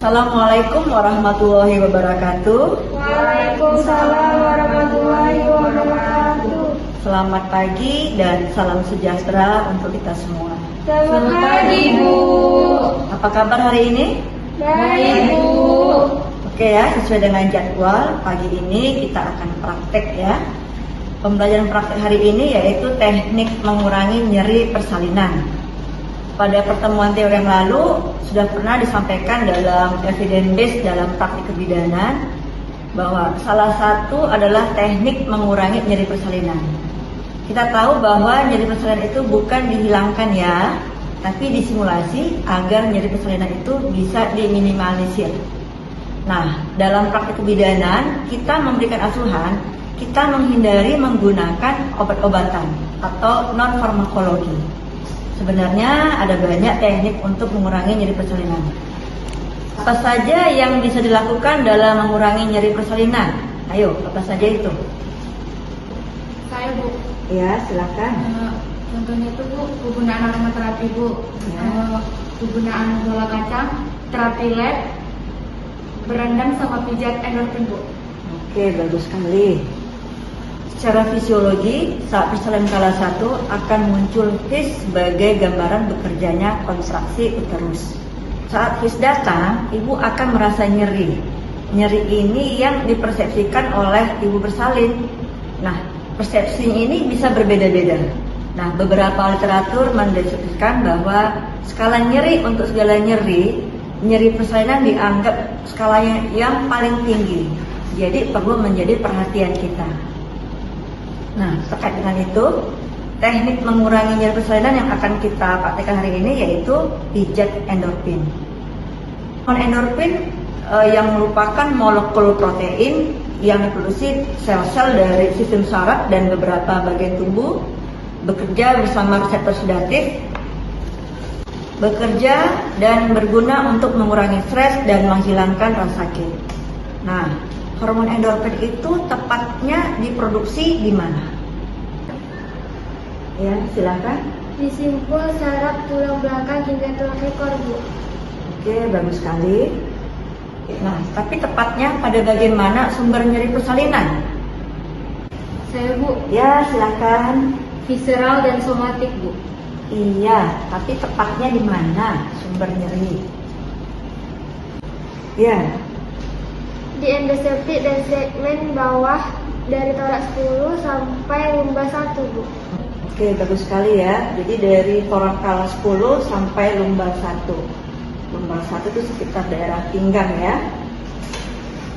Assalamualaikum warahmatullahi wabarakatuh. Waalaikumsalam warahmatullahi wabarakatuh. Selamat pagi dan salam sejahtera untuk kita semua. Selamat pagi, Bu. Apa kabar hari ini? Baik, Bu. Oke ya, sesuai dengan jadwal, pagi ini kita akan praktek ya. Pembelajaran praktek hari ini yaitu teknik mengurangi nyeri persalinan. Pada pertemuan teori yang lalu sudah pernah disampaikan dalam evidence base dalam praktik kebidanan bahwa salah satu adalah teknik mengurangi nyeri persalinan. Kita tahu bahwa nyeri persalinan itu bukan dihilangkan ya, tapi disimulasi agar nyeri persalinan itu bisa diminimalisir. Nah, dalam praktik kebidanan kita memberikan asuhan, kita menghindari menggunakan obat-obatan atau non-farmakologi. Sebenarnya ada banyak teknik untuk mengurangi nyeri persalinan. Apa saja yang bisa dilakukan dalam mengurangi nyeri persalinan? Ayo, apa saja itu? Saya, Bu. Ya, silakan. Contohnya itu, Bu, penggunaan aromaterapi, Bu. Ya. Penggunaan bola kacang, terapi led, berendam sama pijat endorfin, Bu. Oke, bagus sekali. Secara fisiologi, saat persalinan kala 1 akan muncul HIS sebagai gambaran bekerjanya kontraksi uterus. Saat HIS datang, ibu akan merasa nyeri. Nyeri ini yang dipersepsikan oleh ibu bersalin. Nah, persepsi ini bisa berbeda-beda. Nah, beberapa literatur mendeskripsikan bahwa skala nyeri untuk segala nyeri persalinan dianggap skalanya yang paling tinggi. Jadi perlu menjadi perhatian kita. Nah, terkait dengan itu, teknik mengurangi nyeri persalinan yang akan kita praktekkan hari ini yaitu pijat endorfin. Endorfin yang merupakan molekul protein yang diproduksi sel-sel dari sistem saraf dan beberapa bagian tubuh, bekerja bersama reseptor sedatif, bekerja dan berguna untuk mengurangi stres dan menghilangkan rasa sakit. Nah, hormon endorfin itu tepatnya diproduksi di mana? Ya, silakan. Di simpul saraf tulang belakang hingga tulang ekor, Bu. Oke, bagus sekali. Nah, tapi tepatnya pada bagian mana sumber nyeri persalinan? Saya, Bu. Ya, silakan. Visceral dan somatik, Bu. Iya, tapi tepatnya di mana sumber nyeri? Ya. Di endoseptik dan segmen bawah dari toraks 10 sampai lumbar 1, Bu. Oke, bagus sekali ya. Jadi dari toraks kala 10 sampai lumbar 1. Lumbar 1 itu sekitar daerah pinggang ya.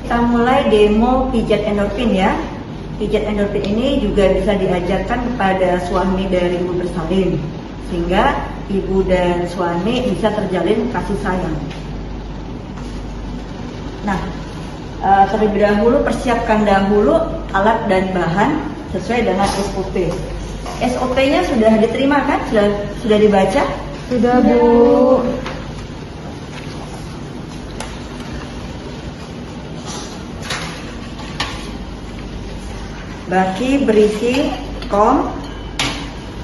Kita mulai demo pijat endorfin ya. Pijat endorfin ini juga bisa diajarkan kepada suami dari ibu bersalin, sehingga ibu dan suami bisa terjalin kasih sayang. Nah, terlebih dahulu persiapkan dahulu alat dan bahan sesuai dengan SOP. SOP-nya sudah diterima kan? Sudah dibaca? Sudah, Bu. Baki berisi kom,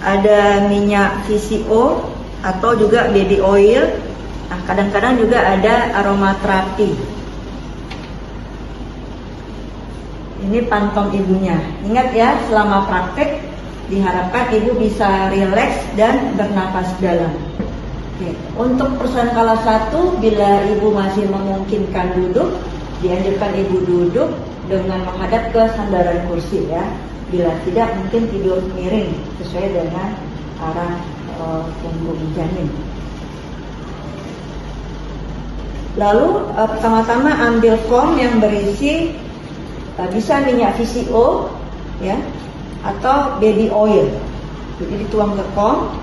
ada minyak VCO atau juga baby oil. Nah, kadang-kadang juga ada aromaterapi. Ini pantong ibunya. Ingat ya, selama praktek diharapkan ibu bisa rileks dan bernapas dalam. Oke. Untuk persalinan kala 1, bila ibu masih memungkinkan duduk, dianjurkan ibu duduk dengan menghadap ke sandaran kursi ya. Bila tidak, mungkin tidur miring sesuai dengan arah punggung janin. Lalu pertama-tama ambil kom yang berisi bisa minyak VCO ya, atau baby oil. Jadi dituang ke kom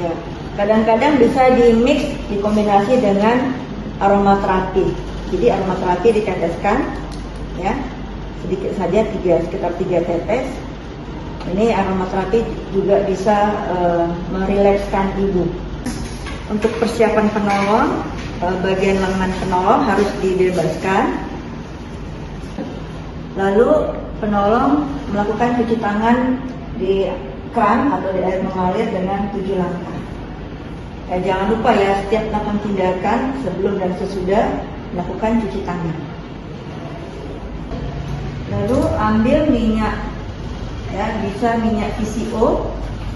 ya. Kadang-kadang bisa di-mix, dikombinasi dengan aromaterapi. Jadi aromaterapi diteteskan ya, sedikit saja, sekitar 3 tetes. Ini aromaterapi juga bisa merilekskan ibu. Untuk persiapan penolong, bagian lengan penolong harus dibebaskan. Lalu penolong melakukan cuci tangan di kran atau di air mengalir dengan 7 langkah. Jangan lupa ya, setiap melakukan tindakan sebelum dan sesudah lakukan cuci tangan. Lalu ambil minyak, ya, bisa minyak PCO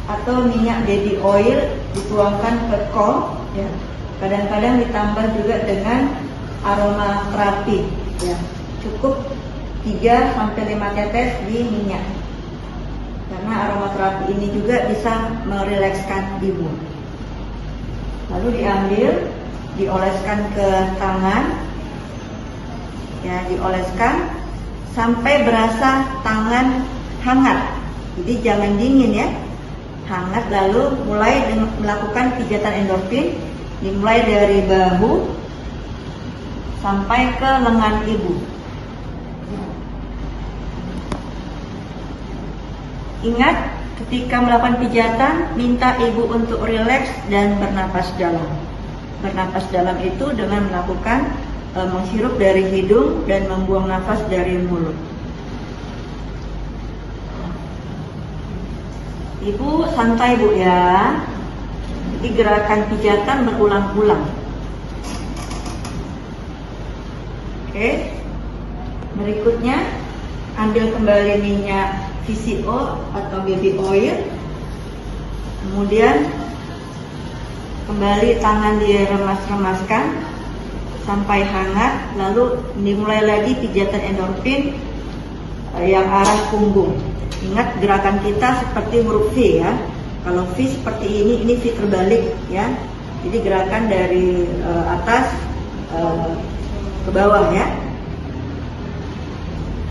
atau minyak baby oil, dituangkan ke kol, ya. Kadang-kadang ditambah juga dengan aroma terapi, ya. Cukup 3-5 tetes di minyak. Karena aromaterapi ini juga bisa merilekskan ibu. Lalu diambil, dioleskan ke tangan, ya, dioleskan sampai berasa tangan hangat. Jadi jangan dingin, ya, hangat. Lalu mulai melakukan pijatan endorfin, dimulai dari bahu sampai ke lengan ibu. Ingat, ketika melakukan pijatan, minta ibu untuk rileks dan bernapas dalam. Bernapas dalam itu dengan melakukan menghirup dari hidung dan membuang nafas dari mulut. Ibu santai, Bu, ya. Jadi gerakan pijatan berulang-ulang. Oke. Berikutnya, ambil kembali minyak PCO atau baby oil, kemudian kembali tangan diremas-remaskan sampai hangat, lalu dimulai lagi pijatan endorfin yang arah punggung. Ingat, gerakan kita seperti huruf V, ya. Kalau V seperti ini V terbalik, ya. Jadi gerakan dari atas ke bawah, ya.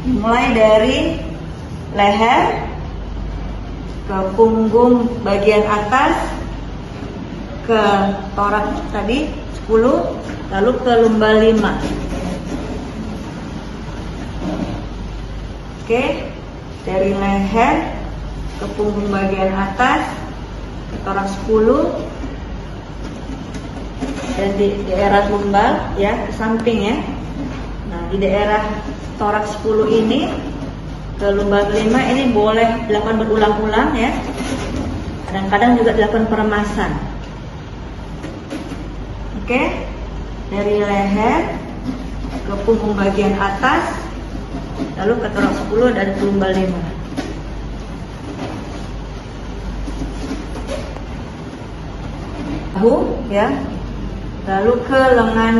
Mulai dari leher ke punggung bagian atas, ke toraks tadi 10, lalu ke lumbar 5. Oke, dari leher ke punggung bagian atas, ke toraks 10, dan di daerah lumbar, ya, ke samping, ya. Nah, di daerah toraks 10 ini ke lumbar 5 ini boleh dilakukan berulang-ulang, ya. Kadang-kadang juga dilakukan peremasan. Oke, dari leher ke punggung bagian atas, lalu ke toraks 10 dan ke lumbar 5. Bahu, ya, lalu ke lengan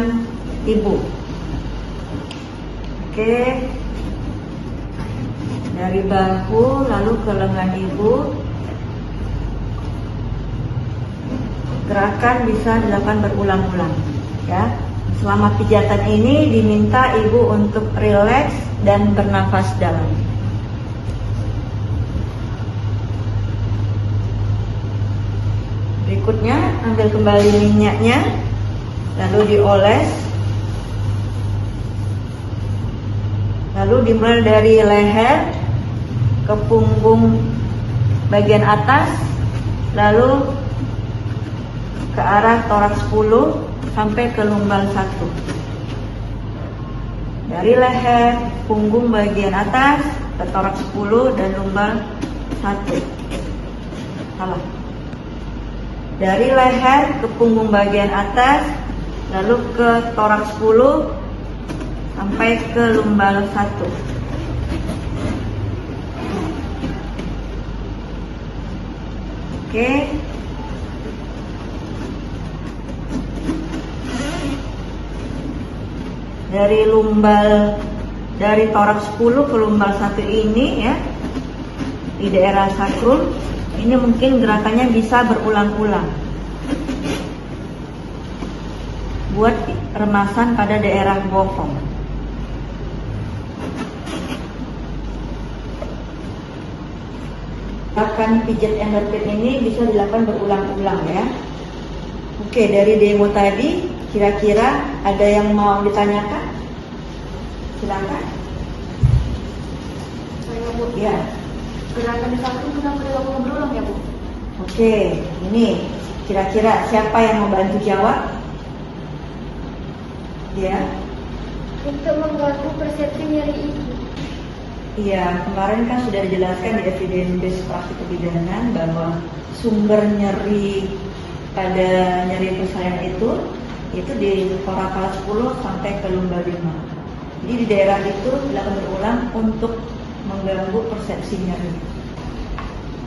ibu. Oke, dari bahu lalu ke lengan ibu. Gerakan bisa dilakukan berulang-ulang, ya. Selama pijatan ini diminta ibu untuk rileks dan bernafas dalam. Berikutnya, ambil kembali minyaknya, lalu dioles. Lalu dimulai dari leher ke punggung bagian atas, lalu ke arah toraks 10 sampai ke lumbar 1. Dari leher, punggung bagian atas, ke toraks 10 dan lumbar 1. Salah. Dari leher ke punggung bagian atas, lalu ke toraks 10 sampai ke lumbar 1. Oke. Dari toraks 10 ke lumbar 1 ini, ya, di daerah sakrum, ini mungkin gerakannya bisa berulang-ulang. Buat remasan pada daerah bokong. Gerakan pijat endorfin ini bisa dilakukan berulang-ulang, ya. Oke, dari demo tadi kira-kira ada yang mau ditanyakan? Silakan. Saya, Bu. Ya. Gerakan di sakrum kenapa dilakukan berulang, ya, Bu? Oke, ini kira-kira siapa yang mau bantu jawab? Ya. Untuk mengganggu persepsi nyeri ibu. Iya, kemarin kan sudah dijelaskan di evidence based praktik kebidanan bahwa sumber nyeri pada nyeri persalinan itu itu di torak 10 sampai ke lumbar 5. Jadi di daerah itu dilakukan berulang untuk mengganggu persepsi nyeri.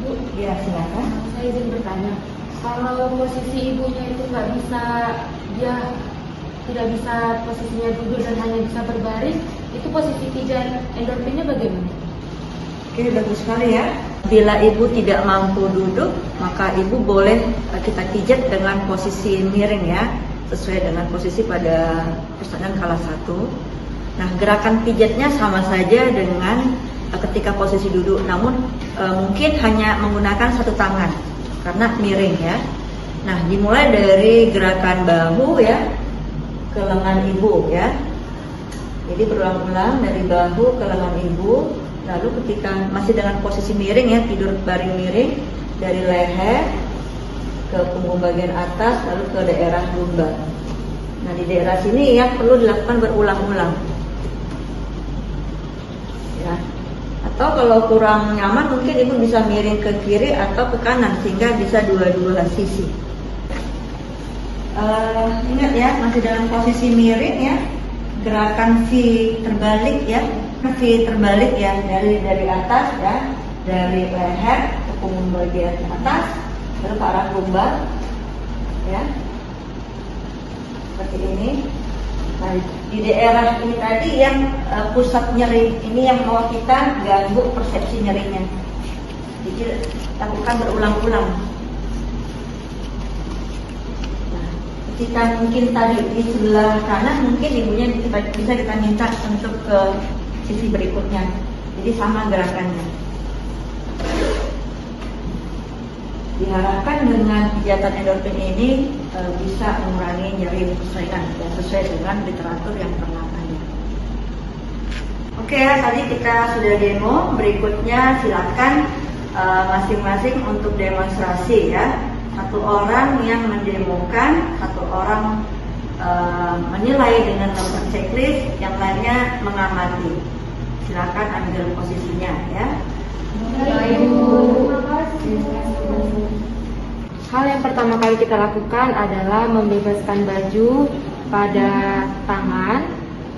Bu, Ya silakan. saya izin bertanya. Kalau posisi ibunya itu nggak bisa, dia tidak bisa posisinya duduk dan hanya bisa berbaring, itu posisi pijat endorfinnya bagaimana? Oke, bagus sekali ya. Bila ibu tidak mampu duduk, maka ibu boleh kita pijat dengan posisi miring ya, sesuai dengan posisi pada persalinan kala 1. Nah, gerakan pijatnya sama saja dengan ketika posisi duduk, namun mungkin hanya menggunakan satu tangan karena miring ya. Nah, dimulai dari gerakan bahu ya ke lengan ibu ya. Jadi berulang-ulang dari bahu ke lengan ibu. Lalu ketika masih dengan posisi miring ya, tidur baring miring, dari leher ke punggung bagian atas, lalu ke daerah lumbar. Nah, di daerah sini yang perlu dilakukan berulang-ulang ya. Atau kalau kurang nyaman mungkin ibu bisa miring ke kiri atau ke kanan sehingga bisa dua-dua sisi. Ingat ya, masih dalam posisi miring ya, gerakan V terbalik ya, V terbalik ya, dari atas ya, dari leher ke punggung bagian atas lalu ke arah lumbar ya, seperti ini. Nah, di daerah ini tadi yang pusat nyeri ini yang mau kita ganggu persepsi nyerinya, jadi lakukan berulang-ulang. Jika mungkin tadi di sebelah kanan, mungkin ibunya bisa kita minta untuk ke sisi berikutnya. Jadi sama gerakannya. Diharapkan dengan pijatan endorfin ini bisa mengurangi nyeri persalinan dan sesuai dengan literatur yang pernah ada. Oke ya, tadi kita sudah demo. Berikutnya silakan masing-masing untuk demonstrasi ya. Satu orang yang mendemokan, satu orang menilai dengan nomor checklist, yang lainnya mengamati. Silakan ambil posisinya ya. Hal yang pertama kali kita lakukan adalah membebaskan baju pada tangan.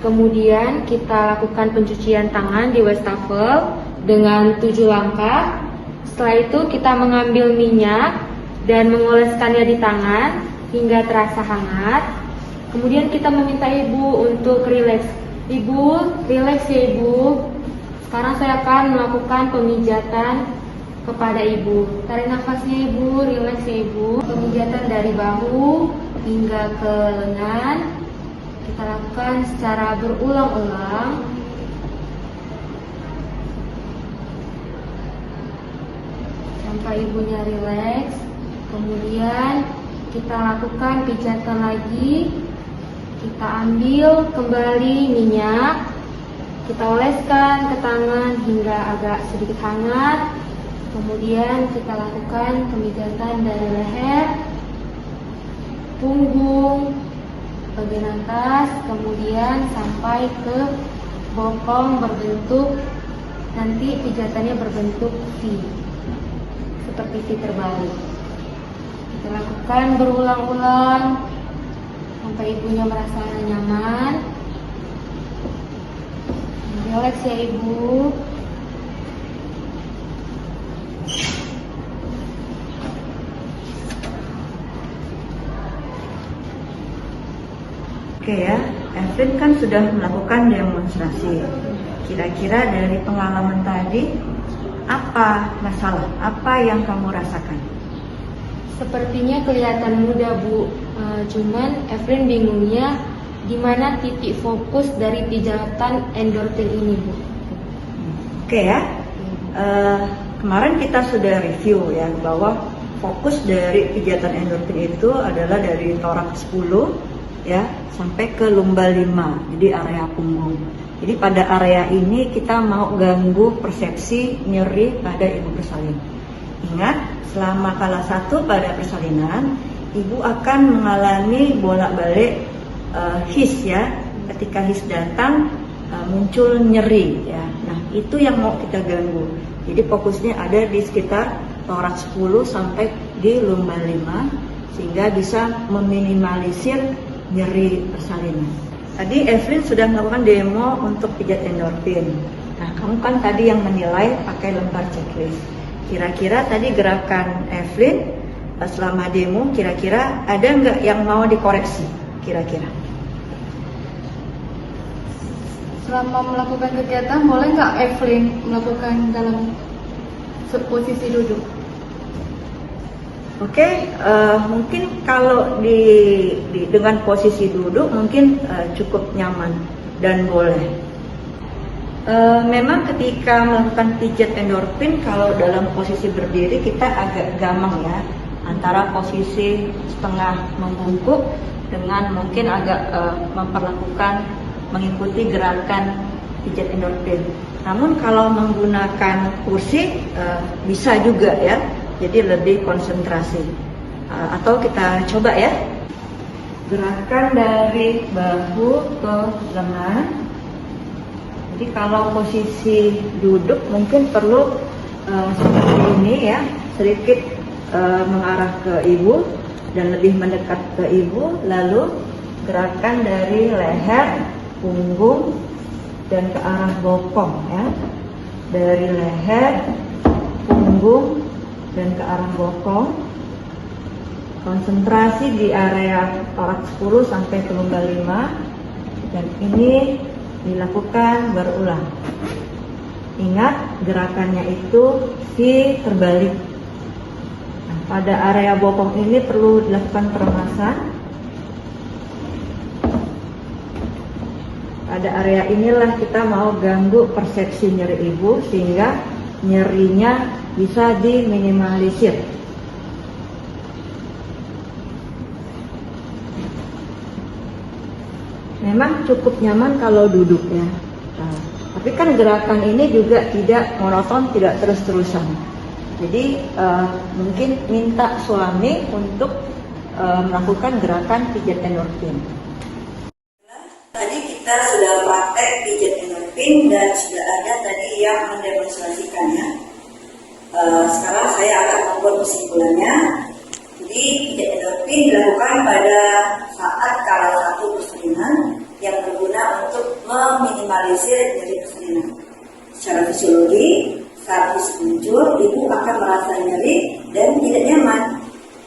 Kemudian kita lakukan pencucian tangan di wastafel dengan 7 langkah. Setelah itu kita mengambil minyak dan mengoleskannya di tangan hingga terasa hangat. Kemudian kita meminta ibu untuk rileks. Ibu, rileks ya ibu. Sekarang saya akan melakukan pemijatan kepada ibu. Tarik nafasnya ibu, rileks ya ibu. Pemijatan dari bahu hingga ke lengan. Kita lakukan secara berulang-ulang. Sampai ibunya rileks. Kemudian kita lakukan pijatan lagi. Kita ambil kembali minyak, kita oleskan ke tangan hingga agak sedikit hangat. Kemudian kita lakukan pemijatan dari leher, punggung, bagian atas, kemudian sampai ke bokong berbentuk, nanti pijatannya berbentuk V, seperti V terbalik. Kita lakukan berulang-ulang sampai ibunya merasa nyaman. Rileks ya ibu. Oke ya, Evelyn kan sudah melakukan demonstrasi. Kira-kira dari pengalaman tadi, apa masalah? Apa yang kamu rasakan? Sepertinya kelihatan mudah bu, cuman Evelyn bingungnya di mana titik fokus dari pijatan endorfin ini bu. Oke ya, kemarin kita sudah review ya bahwa fokus dari pijatan endorfin itu adalah dari torak 10 ya sampai ke lumbar 5, jadi area punggung. Jadi pada area ini kita mau ganggu persepsi nyeri pada ibu bersalin. Ingat, selama kala 1 pada persalinan, ibu akan mengalami bolak-balik his ya. Ketika his datang muncul nyeri ya. Nah, itu yang mau kita ganggu. Jadi fokusnya ada di sekitar torak 10 sampai di lumbar 5 sehingga bisa meminimalisir nyeri persalinan. Tadi Evelyn sudah melakukan demo untuk pijat endorfin. Nah, kamu kan tadi yang menilai pakai lembar checklist. Kira-kira tadi gerakan Evelyn selama demo, kira-kira ada nggak yang mau dikoreksi? Kira-kira? Selama melakukan kegiatan, boleh nggak Evelyn melakukan dalam posisi duduk? Oke, mungkin kalau dengan posisi duduk mungkin cukup nyaman dan boleh. Memang ketika melakukan pijat endorfin, kalau dalam posisi berdiri kita agak gamang ya, antara posisi setengah membungkuk dengan mungkin agak mengikuti gerakan pijat endorfin. Namun kalau menggunakan kursi bisa juga ya, jadi lebih konsentrasi. Atau kita coba ya, gerakan dari bahu ke lengan. Jadi kalau posisi duduk mungkin perlu seperti ini ya, sedikit mengarah ke ibu dan lebih mendekat ke ibu. Lalu gerakan dari leher, punggung, dan ke arah bokong ya, dari leher, punggung, dan ke arah bokong. Konsentrasi di area toraks 10 sampai ke lumbar 5, dan ini dilakukan berulang. Ingat, gerakannya itu si terbalik. Nah, pada area bokong ini perlu dilakukan peremasan. Pada area inilah kita mau ganggu persepsi nyeri ibu sehingga nyerinya bisa diminimalisir. Memang cukup nyaman kalau duduk ya. Nah, tapi kan gerakan ini juga tidak monoton, tidak terus-terusan. Jadi mungkin minta suami untuk melakukan gerakan pijat endorfin. Tadi kita sudah praktek pijat endorfin dan sudah ada tadi yang mendemonstrasikannya. Sekarang saya akan membuat kesimpulannya. Jadi pijat endorfin dilakukan pada saat kala satu persalinan yang berguna untuk meminimalisir nyeri persalinan. Secara fisiologi, saat fisik muncul, ibu akan merasa nyeri dan tidak nyaman.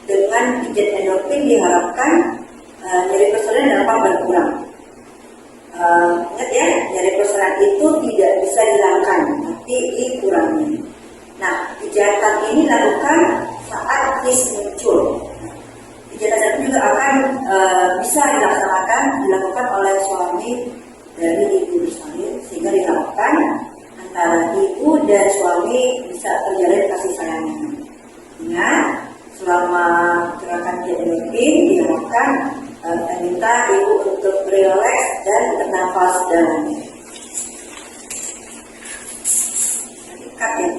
Dengan pijat endorfin diharapkan nyeri persalinan dapat berkurang. Ingat ya, nyeri persalinan itu tidak bisa dihilangkan, tapi dikurangi. Nah, pijatan ini dilakukan saat fisik muncul. Pijatan juga akan bisa dilakukan oleh suami dari ibu bersalin, sehingga diharapkan antara ibu dan suami bisa terjalin kasih sayangnya. Ingat, selama gerakan pijat endorfin diharapkan minta ibu untuk relax dan bernafas dalam. Dekat ya.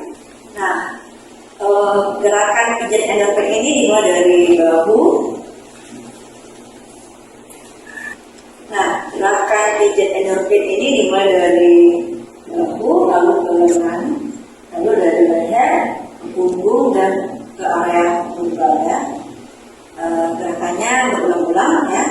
Nah, gerakan pijat endorfin ini dimulai dari bahu. Nah, gerakan pijat endorfin ini dimulai dari bahu, lalu ke lengan, lalu dari leher, ke punggung dan ke area lumbar ya. Gerakannya berulang-ulang ya.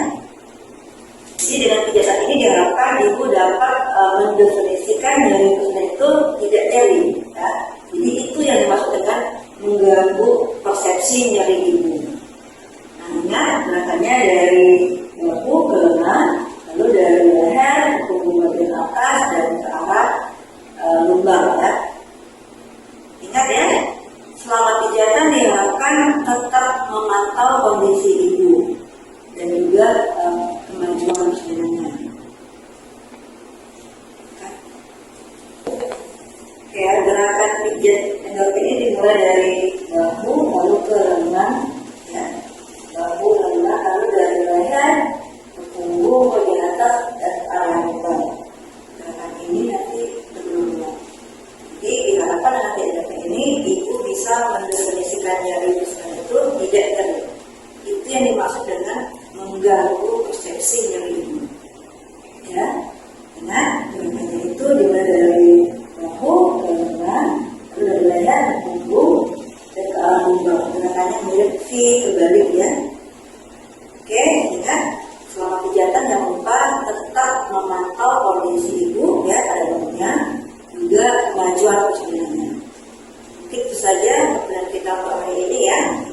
Jadi dengan pijatan ini diharapkan ibu dapat mendefinisikan nyeri persalinan itu tidak nyeri ya. Jadi itu yang dimaksud dengan mengganggu persepsi nyeri ibu. Nah, ingat gerakannya dari bahu ke lengan, lalu dari leher ke punggung bagian atas dan ke arah lumbar ya. Ingat ya, selama pijatan diharapkan tetap memantau kondisi ibu dan juga kemajuan persalinannya. Oke, gerakan pijat endorfin ini dimulai dari bahu lalu ke lengan ya. Bahu lengan lalu dari leher ke punggung bagian atas dan ke area lumbar. Gerakan ini nanti berulang. Jadi diharapkan dengan pijatan ini ibu bisa mendefinisikan nyeri persalinan itu tidak nyeri. Itu yang dimaksud dengan mengganggu persepsi nyeri ibu. Ya, ingat gerakannya itu dimulai dari bahu ke lengan, lalu dari leher ke punggung dan ke arah lumbar. kondisi ibu ya pada waktunya, juga kemajuan persalinannya. Itu saja webinar kita untuk hari ini ya.